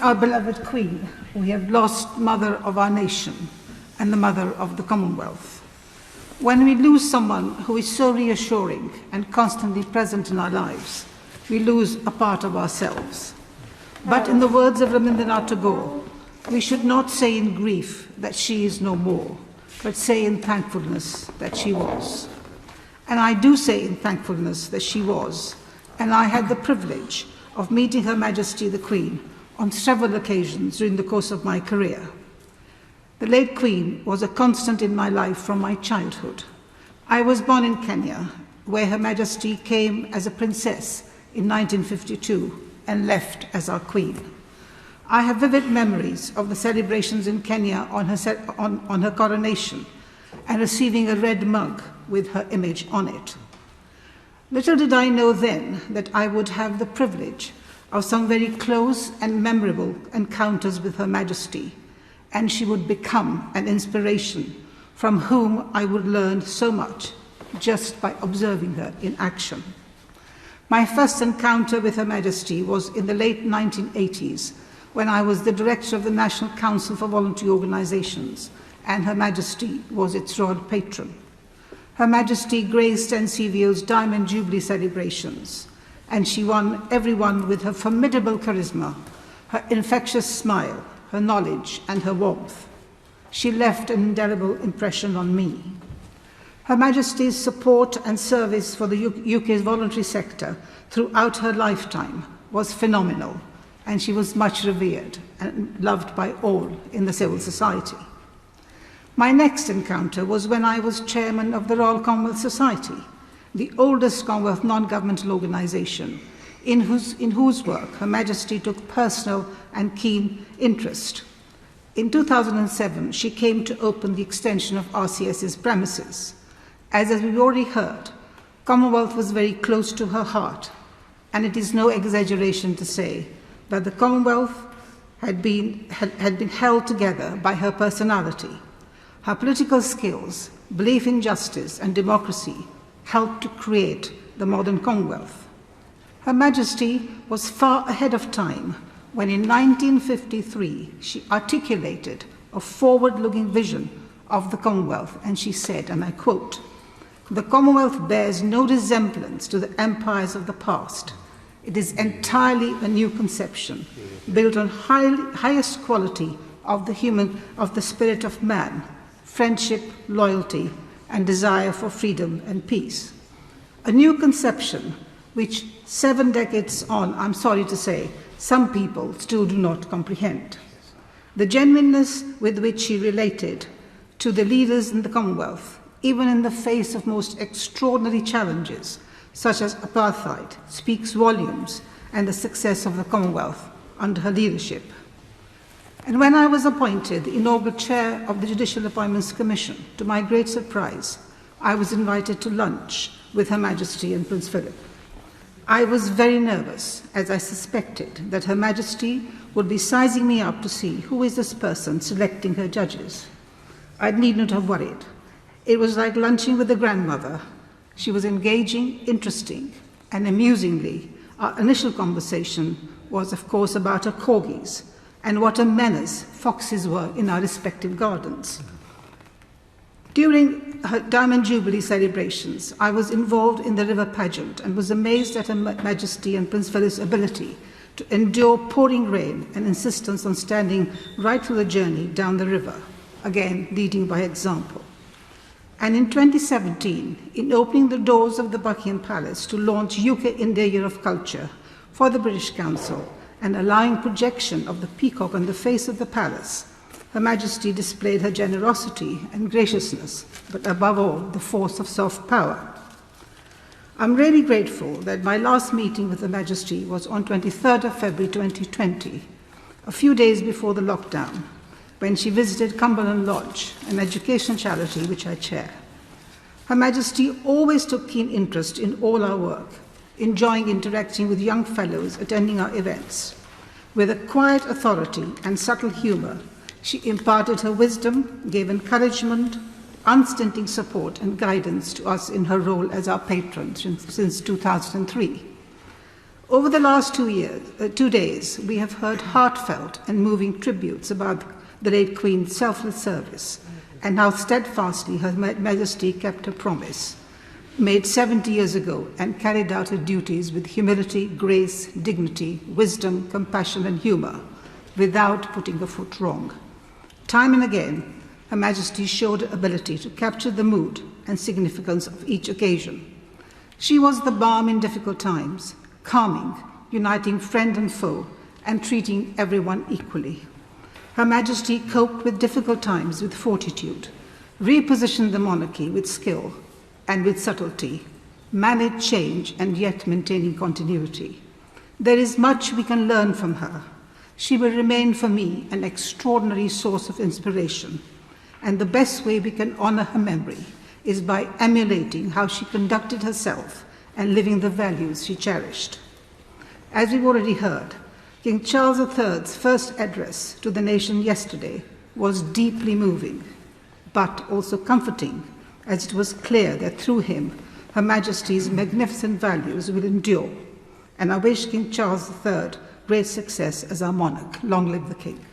our beloved Queen, we have lost Mother of our nation and the Mother of the Commonwealth. When we lose someone who is so reassuring and constantly present in our lives, we lose a part of ourselves. But in the words of Rabindranath Tagore, we should not say in grief that she is no more, but say in thankfulness that she was. And I do say in thankfulness that she was, and I had the privilege of meeting Her Majesty the Queen on several occasions during the course of my career. The late Queen was a constant in my life from my childhood. I was born in Kenya, where Her Majesty came as a princess in 1952 and left as our Queen. I have vivid memories of the celebrations in Kenya on her coronation and receiving a red mug with her image on it. Little did I know then that I would have the privilege of some very close and memorable encounters with Her Majesty, and she would become an inspiration from whom I would learn so much just by observing her in action. My first encounter with Her Majesty was in the late 1980s, when I was the director of the National Council for Voluntary Organizations, and Her Majesty was its royal patron. Her Majesty graced NCVO's Diamond Jubilee celebrations, and she won everyone with her formidable charisma, her infectious smile, her knowledge, and her warmth. She left an indelible impression on me. Her Majesty's support and service for the UK's voluntary sector throughout her lifetime was phenomenal, and she was much revered and loved by all in the civil society. My next encounter was when I was chairman of the Royal Commonwealth Society, the oldest Commonwealth non-governmental organisation, in whose work Her Majesty took personal and keen interest. In 2007, she came to open the extension of RCS's premises. As we've already heard, Commonwealth was very close to her heart, and it is no exaggeration to say that the Commonwealth had been held together by her personality. Her political skills, belief in justice and democracy helped to create the modern Commonwealth. Her Majesty was far ahead of time when in 1953 she articulated a forward-looking vision of the Commonwealth, and she said, and I quote, "The Commonwealth bears no resemblance to the empires of the past. It is entirely a new conception, built on highest quality of the spirit of man, friendship, loyalty, and desire for freedom and peace. A new conception which 7 decades on, I'm sorry to say, some people still do not comprehend. The genuineness with which she related to the leaders in the Commonwealth, even in the face of most extraordinary challenges, such as apartheid, speaks volumes and the success of the Commonwealth under her leadership. And when I was appointed the inaugural chair of the Judicial Appointments Commission, to my great surprise, I was invited to lunch with Her Majesty and Prince Philip. I was very nervous, as I suspected that Her Majesty would be sizing me up to see who is this person selecting her judges. I need not have worried. It was like lunching with a grandmother. She was engaging, interesting, and amusingly, our initial conversation was, of course, about her corgis and what a menace foxes were in our respective gardens. During her Diamond Jubilee celebrations, I was involved in the river pageant and was amazed at Her Majesty and Prince Philip's ability to endure pouring rain and insistence on standing right through the journey down the river, again leading by example. And in 2017, in opening the doors of the Buckingham Palace to launch UK India Year of Culture for the British Council and allowing projection of the peacock on the face of the palace, Her Majesty displayed her generosity and graciousness, but above all, the force of soft power. I'm really grateful that my last meeting with Her Majesty was on 23rd of February 2020, a few days before the lockdown, when she visited Cumberland Lodge, an education charity which I chair. Her Majesty always took keen interest in all our work, enjoying interacting with young fellows attending our events. With a quiet authority and subtle humour, she imparted her wisdom, gave encouragement, unstinting support and guidance to us in her role as our patron since 2003. Over the last 2 days, we have heard heartfelt and moving tributes about the late Queen's selfless service and how steadfastly Her Majesty kept her promise, made 70 years ago, and carried out her duties with humility, grace, dignity, wisdom, compassion, and humour, without putting a foot wrong. Time and again, Her Majesty showed her ability to capture the mood and significance of each occasion. She was the balm in difficult times, calming, uniting friend and foe, and treating everyone equally. Her Majesty coped with difficult times with fortitude, repositioned the monarchy with skill and with subtlety, managed change and yet maintaining continuity. There is much we can learn from her. She will remain for me an extraordinary source of inspiration, and the best way we can honor her memory is by emulating how she conducted herself and living the values she cherished. As we've already heard, King Charles III's first address to the nation yesterday was deeply moving, but also comforting, as it was clear that through him, Her Majesty's magnificent values will endure. And I wish King Charles III great success as our monarch. Long live the King.